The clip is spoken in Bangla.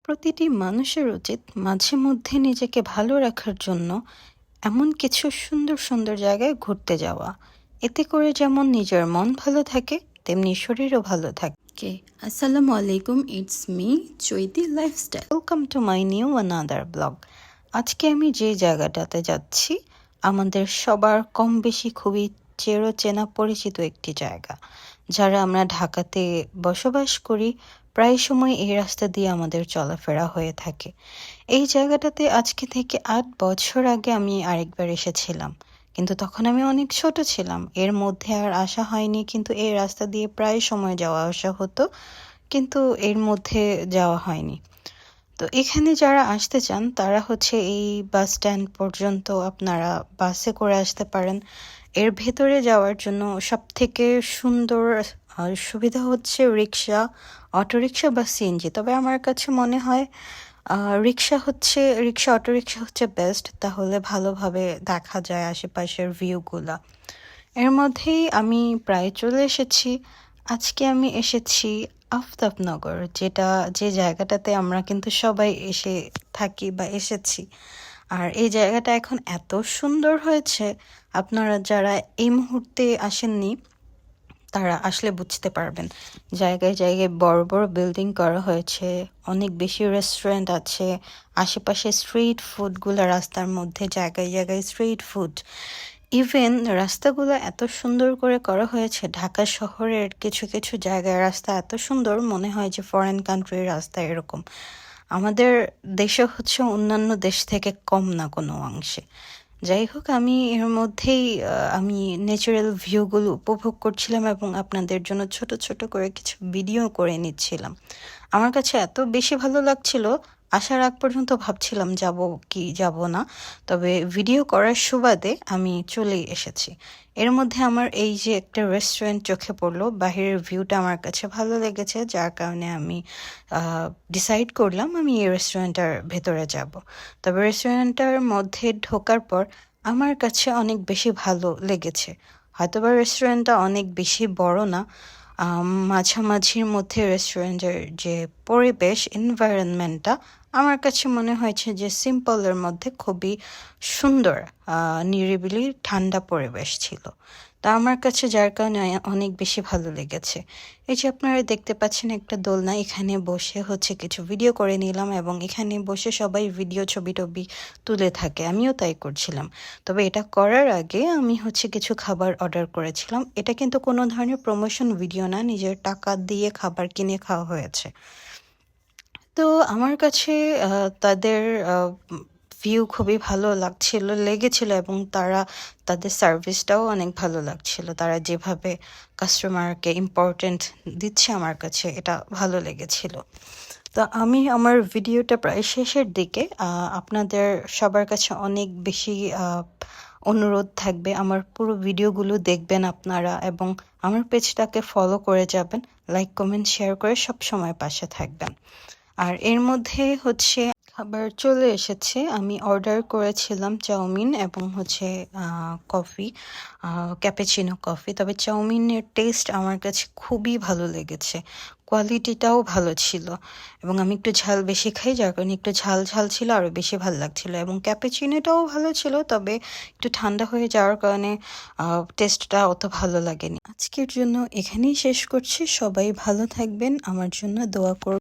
প্রতিটি মানুষের উচিত মাঝে মধ্যে নিজেকে ভালো রাখার জন্য এমন কিছু সুন্দর সুন্দর জায়গায় ঘুরতে যাওয়া। এতে করে যেমন নিজের মন ভালো থাকে, তেমনি শরীরও ভালো থাকে। আসসালামু আলাইকুম, it's me Chaiti lifestyle. Welcome to my new another blog. আজকে আমি যে জায়গাটাতে যাচ্ছি আমাদের সবার কম বেশি খুবই চেনা পরিচিত একটি জায়গা। যারা আমরা ঢাকাতে বসবাস করি, প্রায় সময় এই রাস্তা দিয়ে আমাদের চলাফেরা হয়ে থাকে। এই জায়গাটাতে আজকে থেকে ৮ বছর আগে আমি আরেকবার এসেছিলাম, কিন্তু তখন আমি অনেক ছোট ছিলাম। এর মধ্যে আর আসা হয়নি, কিন্তু এই রাস্তা দিয়ে প্রায় সময় যাওয়া আসা হতো, কিন্তু এর মধ্যে যাওয়া হয়নি। তো এখানে যারা আসতে চান তারা হচ্ছে এই বাস স্ট্যান্ড পর্যন্ত আপনারা বাসে করে আসতে পারেন। এর ভেতরে যাওয়ার জন্য সবথেকে সুন্দর সুবিধা হচ্ছে রিক্সা, অটোরিক্সা বা সিএনজি। তবে আমার কাছে মনে হয় রিক্সা অটোরিক্সা হচ্ছে বেস্ট, তাহলে ভালোভাবে দেখা যায় আশেপাশের ভিউগুলা। এর মধ্যেই আমি প্রায় চলে এসেছি। আজকে আমি এসেছি আফতাবনগর, যে জায়গাটাতে আমরা কিন্তু সবাই এসে থাকি বা এসেছি। আর এই জায়গাটা এখন এত সুন্দর হয়েছে, আপনারা যারা এই মুহূর্তে আসেননি তারা আসলে বুঝতে পারবেন। জায়গায় জায়গায় বড় বড় বিল্ডিং করা হয়েছে, অনেক বেশি রেস্টুরেন্ট আছে, আশেপাশে স্ট্রিট ফুডগুলো রাস্তার মধ্যে, জায়গায় জায়গায় স্ট্রিট ফুড। ইভেন রাস্তাগুলো এত সুন্দর করে করা হয়েছে, ঢাকা শহরের কিছু কিছু জায়গায় রাস্তা এত সুন্দর মনে হয় যে ফরেন কান্ট্রির রাস্তা এরকম। আমাদের দেশে হচ্ছে অন্যান্য দেশ থেকে কম না কোনো অংশে। যাই হোক, আমি এর মধ্যেই আমি ন্যাচারাল ভিউগুলো উপভোগ করছিলাম এবং আপনাদের জন্য ছোট ছোট করে কিছু ভিডিও করে নিচ্ছিলাম। আমার কাছে এত বেশি ভালো লাগছিল, আসার আগ পর্যন্ত ভাবছিলাম যাব কি যাব না, তবে ভিডিও করার সুবাদে আমি চলেই এসেছি। এর মধ্যে আমার এই যে একটা রেস্টুরেন্ট চোখে পড়লো, বাহিরের ভিউটা আমার কাছে ভালো লেগেছে, যার কারণে আমি ডিসাইড করলাম আমি এই রেস্টুরেন্টটার ভেতরে যাব। তবে রেস্টুরেন্টটার মধ্যে ঢোকার পর আমার কাছে অনেক বেশি ভালো লেগেছে। হয়তোবা রেস্টুরেন্টটা অনেক বেশি বড় না, মাঝামাঝির মধ্যে রেস্টুরেন্টের যে পরিবেশ, এনভায়রনমেন্টটা আমার কাছে মনে হয়েছে যে সিম্পলের মধ্যে খুবই সুন্দর, নিরিবিলি ঠান্ডা পরিবেশ ছিল। তা আমার কাছে যার কারণে অনেক বেশি ভালো লেগেছে। এই যে আপনারা দেখতে পাচ্ছেন একটা দোলনা, এখানে বসে হচ্ছে কিছু ভিডিও করে নিলাম এবং এখানে বসে সবাই ভিডিও ছবি টবি তুলে থাকে, আমিও তাই করছিলাম। তবে এটা করার আগে আমি হচ্ছে কিছু খাবার অর্ডার করেছিলাম। এটা কিন্তু কোনো ধরনের প্রমোশন ভিডিও না, নিজের টাকা দিয়ে খাবার কিনে খাওয়া হয়েছে। তো আমার কাছে তাদের ভিউ খুবই ভালো লেগেছিল এবং তাদের সার্ভিসটাও অনেক ভালো লাগছিল। তারা যেভাবে কাস্টমারকে ইম্পর্টেন্ট দিচ্ছে, আমার কাছে এটা ভালো লেগেছিল। তো আমি আমার ভিডিওটা প্রায় শেষের দিকে, আপনাদের সবার কাছে অনেক বেশি অনুরোধ থাকবে আমার পুরো ভিডিওগুলো দেখবেন আপনারা এবং আমার পেজটাকে ফলো করে যাবেন, লাইক কমেন্ট শেয়ার করে সব সময় পাশে থাকবেন। আর এর মধ্যে হচ্ছে খাবার চলে এসেছে। আমি অর্ডার করেছিলাম চাউমিন এবং হচ্ছে কফি, ক্যাপুচিনো কফি। তবে চাউমিনের টেস্ট আমার কাছে খুবই ভালো লেগেছে, কোয়ালিটিটাও ভালো ছিল এবং আমি একটু ঝাল বেশি খাই, যার কারণে একটু ঝাল ঝাল ছিল, আরও বেশি ভালো লাগছিল। এবং ক্যাপুচিনোটাও ভালো ছিল, তবে একটু ঠান্ডা হয়ে যাওয়ার কারণে টেস্টটা অত ভালো লাগেনি। আজকের জন্য এখানেই শেষ করছি। সবাই ভালো থাকবেন, আমার জন্য দোয়া করবেন।